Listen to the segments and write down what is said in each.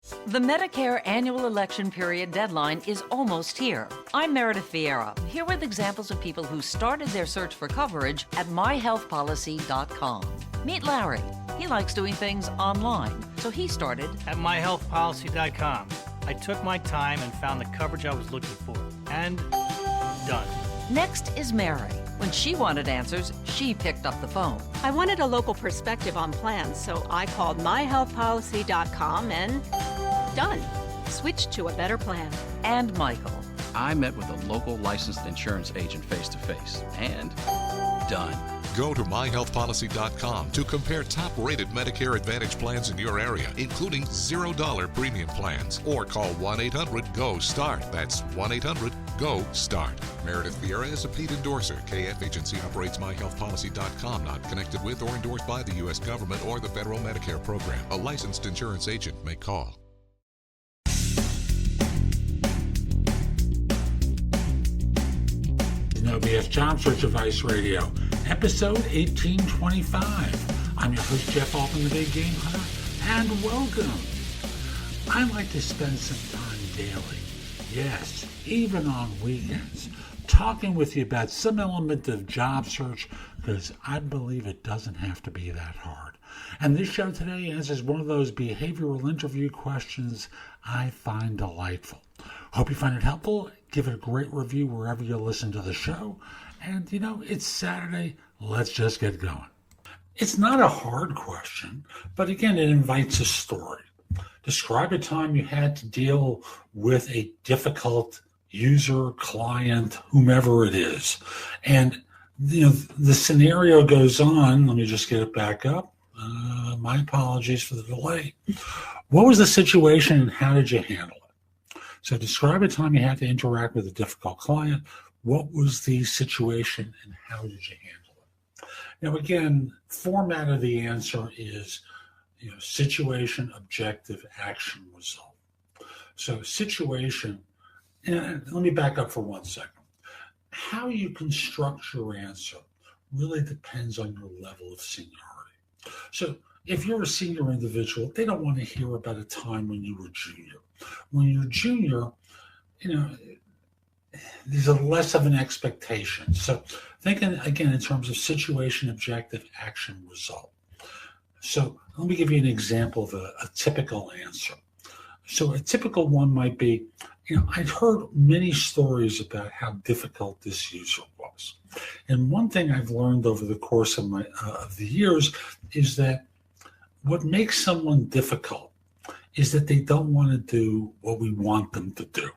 The Medicare annual election period deadline is almost here. I'm Meredith Vieira, here with examples of people who started their search for coverage at myhealthpolicy.com. Meet Larry. He likes doing things online, so he started at myhealthpolicy.com. I took my time and found the coverage I was looking for. And done. Next is Mary. When she wanted answers, she picked up the phone. I wanted a local perspective on plans, so I called myhealthpolicy.com and done. Switched to a better plan. And Michael. I met with a local licensed insurance agent face-to-face and done. Go to myhealthpolicy.com to compare top-rated Medicare Advantage plans in your area, including $0 premium plans, or call 1-800-GO-START. That's 1-800-GO-START. Meredith Vieira is a paid endorser. KF Agency operates myhealthpolicy.com, not connected with or endorsed by the U.S. government or the federal Medicare program. A licensed insurance agent may call. No BS Job Search Advice Radio, episode 1825. I'm your host, Jeff Altman, the Big Game Hunter, and welcome. I like to spend some time daily, yes, even on weekends, talking with you about some element of job search, because I believe it doesn't have to be that hard. And this show today answers one of those behavioral interview questions I find delightful. Hope you find it helpful. Give it a great review wherever you listen to the show. And, it's Saturday. Let's just get going. It's not a hard question, but again, it invites a story. Describe a time you had to deal with a difficult user, client, whomever it is. And, the scenario goes on. Let me just get it back up. My apologies for the delay. What was the situation and how did you handle it? So describe a time you had to interact with a difficult client. What was the situation and how did you handle it? Now, again, format of the answer is, situation, objective, action, result. So situation, and let me back up for 1 second. How you construct your answer really depends on your level of seniority. So if you're a senior individual, they don't want to hear about a time when you were junior. When you're junior, there's a less of an expectation. So thinking again in terms of situation, objective, action, result. So let me give you an example of a typical answer. So a typical one might be, I'd heard many stories about how difficult this user was. And one thing I've learned over the course of the years is that what makes someone difficult is that they don't want to do what we want them to do.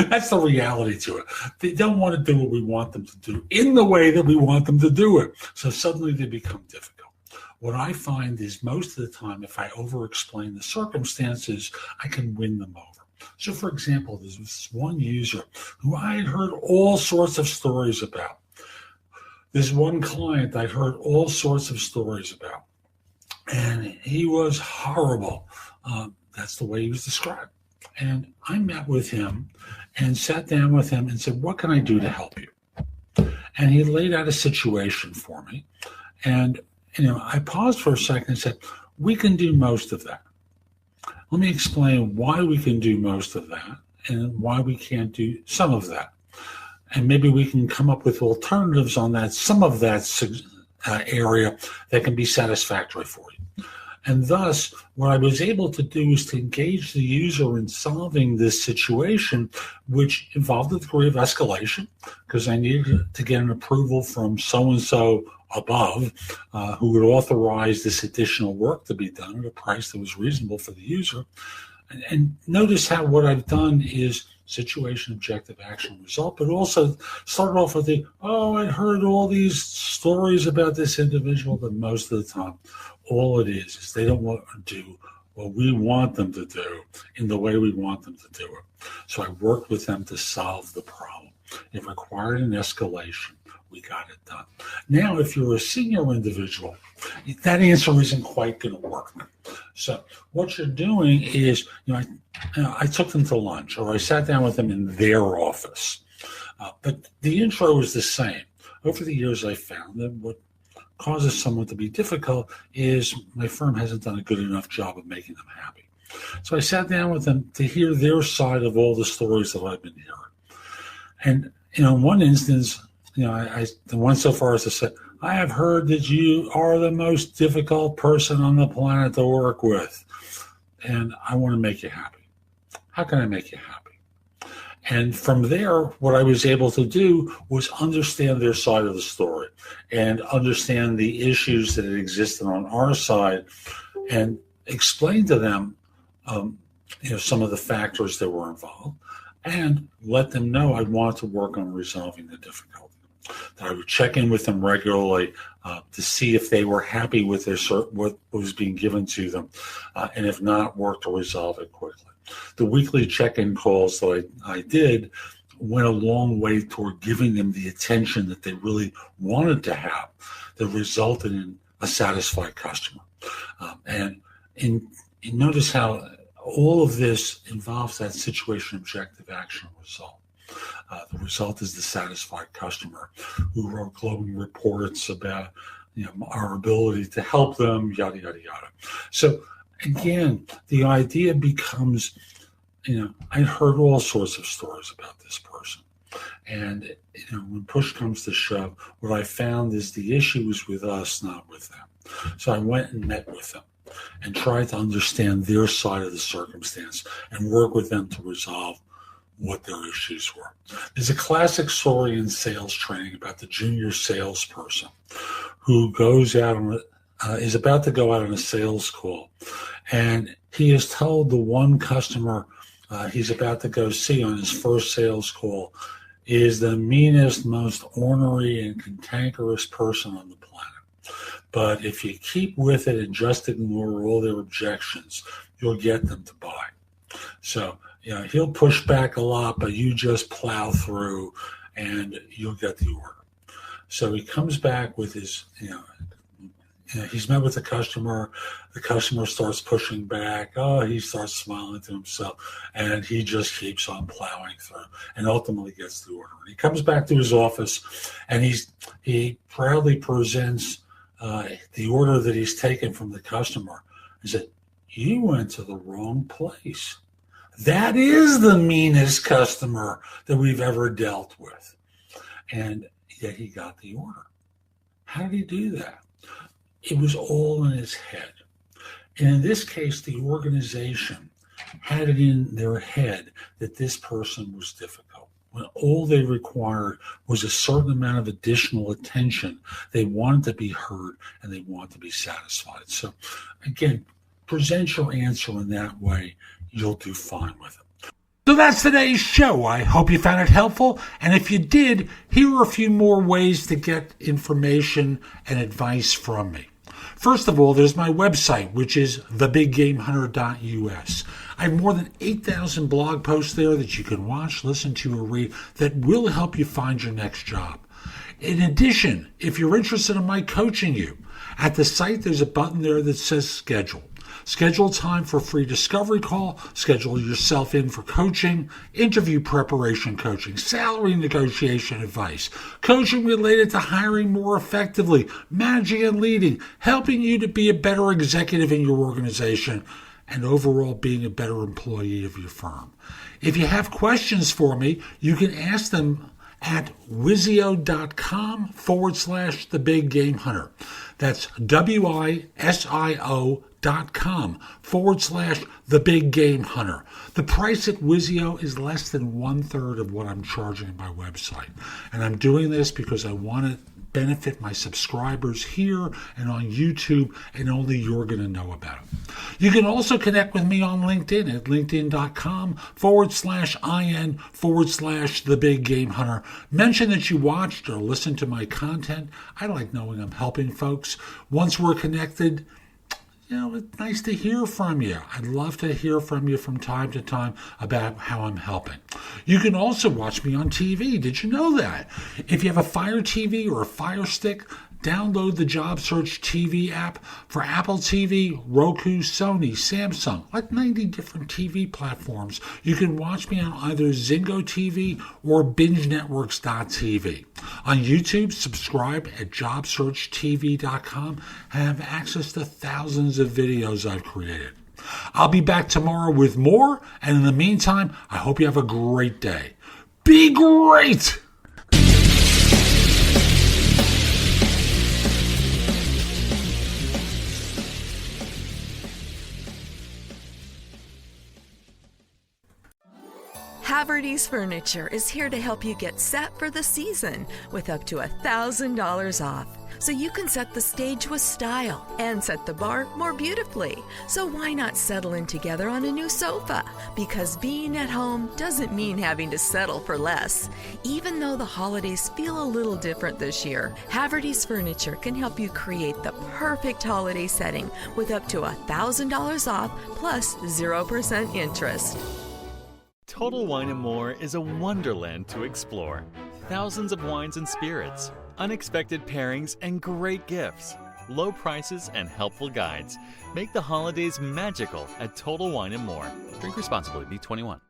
That's the reality to it. They don't want to do what we want them to do in the way that we want them to do it. So suddenly they become difficult. What I find is most of the time, if I over-explain the circumstances, I can win them over. So for example, there's this one user who I had heard all sorts of stories about. This one client I'd heard all sorts of stories about. And he was horrible. That's the way he was described. And I met with him and sat down with him and said, what can I do to help you? And he laid out a situation for me. And, I paused for a second and said, we can do most of that. Let me explain why we can do most of that and why we can't do some of that. And maybe we can come up with alternatives on that, some of that area that can be satisfactory for you. And thus, what I was able to do is to engage the user in solving this situation, which involved a degree of escalation, because I needed to get an approval from so-and-so above who would authorize this additional work to be done at a price that was reasonable for the user. And notice how what I've done is situation, objective, action, result, but also started off with I'd heard all these stories about this individual, but most of the time, all it is they don't want to do what we want them to do in the way we want them to do it. So I worked with them to solve the problem. It required an escalation. We got it done. Now, if you're a senior individual, that answer isn't quite going to work. So what you're doing is, I took them to lunch, or I sat down with them in their office. But the intro is the same. Over the years, I found that what causes someone to be difficult is my firm hasn't done a good enough job of making them happy. So I sat down with them to hear their side of all the stories that I've been hearing. And, in one instance, I went so far as to say, I have heard that you are the most difficult person on the planet to work with, and I want to make you happy. How can I make you happy? And from there, what I was able to do was understand their side of the story and understand the issues that existed on our side and explain to them, some of the factors that were involved and let them know I wanted to work on resolving the difficulty. That I would check in with them regularly to see if they were happy with what was being given to them, and if not, work to resolve it quickly. The weekly check-in calls that I did went a long way toward giving them the attention that they really wanted to have, that resulted in a satisfied customer. And notice how all of this involves that situation, objective, action, result. The result is the satisfied customer who wrote glowing reports about our ability to help them, yada, yada, yada. So again, the idea becomes, I heard all sorts of stories about this person. And, when push comes to shove, what I found is the issue was with us, not with them. So I went and met with them and tried to understand their side of the circumstance and work with them to resolve what their issues were. There's a classic story in sales training about the junior salesperson who goes out on is about to go out on a sales call, and he is told the one customer he's about to go see on his first sales call is the meanest, most ornery and cantankerous person on the planet. But if you keep with it and just ignore all their objections, you'll get them to buy. So, he'll push back a lot, but you just plow through and you'll get the order. So he comes back with his, he's met with the customer starts pushing back. He starts smiling to himself, and he just keeps on plowing through and ultimately gets the order. And he comes back to his office and he proudly presents the order that he's taken from the customer. He said, "You went to the wrong place. That is the meanest customer that we've ever dealt with." And yet he got the order. How did he do that? It was all in his head. And in this case, the organization had it in their head that this person was difficult. When all they required was a certain amount of additional attention, they wanted to be heard and they wanted to be satisfied. So again, present your answer in that way. You'll do fine with it. So that's today's show. I hope you found it helpful. And if you did, here are a few more ways to get information and advice from me. First of all, there's my website, which is thebiggamehunter.us. I have more than 8,000 blog posts there that you can watch, listen to, or read that will help you find your next job. In addition, if you're interested in my coaching you, at the site there's a button there that says schedule. Schedule time for a free discovery call, schedule yourself in for coaching, interview preparation coaching, salary negotiation advice, coaching related to hiring more effectively, managing and leading, helping you to be a better executive in your organization, and overall being a better employee of your firm. If you have questions for me, you can ask them at Wizio.com/The Big Game Hunter. That's WISIO.com/The Big Game Hunter. The price at Wizio is less than 1/3 of what I'm charging at my website. And I'm doing this because I want to benefit my subscribers here and on YouTube, and only you're going to know about it. You can also connect with me on LinkedIn at linkedin.com/IN/The Big Game Hunter. Mention that you watched or listened to my content. I like knowing I'm helping folks. Once we're connected, it's nice to hear from you. I'd love to hear from you from time to time about how I'm helping. You can also watch me on TV. Did you know that? If you have a Fire TV or a Fire Stick, download the JobSearch TV app for Apple TV, Roku, Sony, Samsung, like 90 different TV platforms. You can watch me on either Zingo TV or BingeNetworks.tv. On YouTube, subscribe at JobSearch.TV.com and have access to thousands of videos I've created. I'll be back tomorrow with more, and in the meantime, I hope you have a great day. Be great! Haverty's Furniture is here to help you get set for the season with up to $1,000 off. So you can set the stage with style and set the bar more beautifully. So why not settle in together on a new sofa? Because being at home doesn't mean having to settle for less. Even though the holidays feel a little different this year, Haverty's Furniture can help you create the perfect holiday setting with up to $1,000 off plus 0% interest. Total Wine & More is a wonderland to explore. Thousands of wines and spirits, unexpected pairings, and great gifts. Low prices and helpful guides make the holidays magical at Total Wine & More. Drink responsibly. Be 21.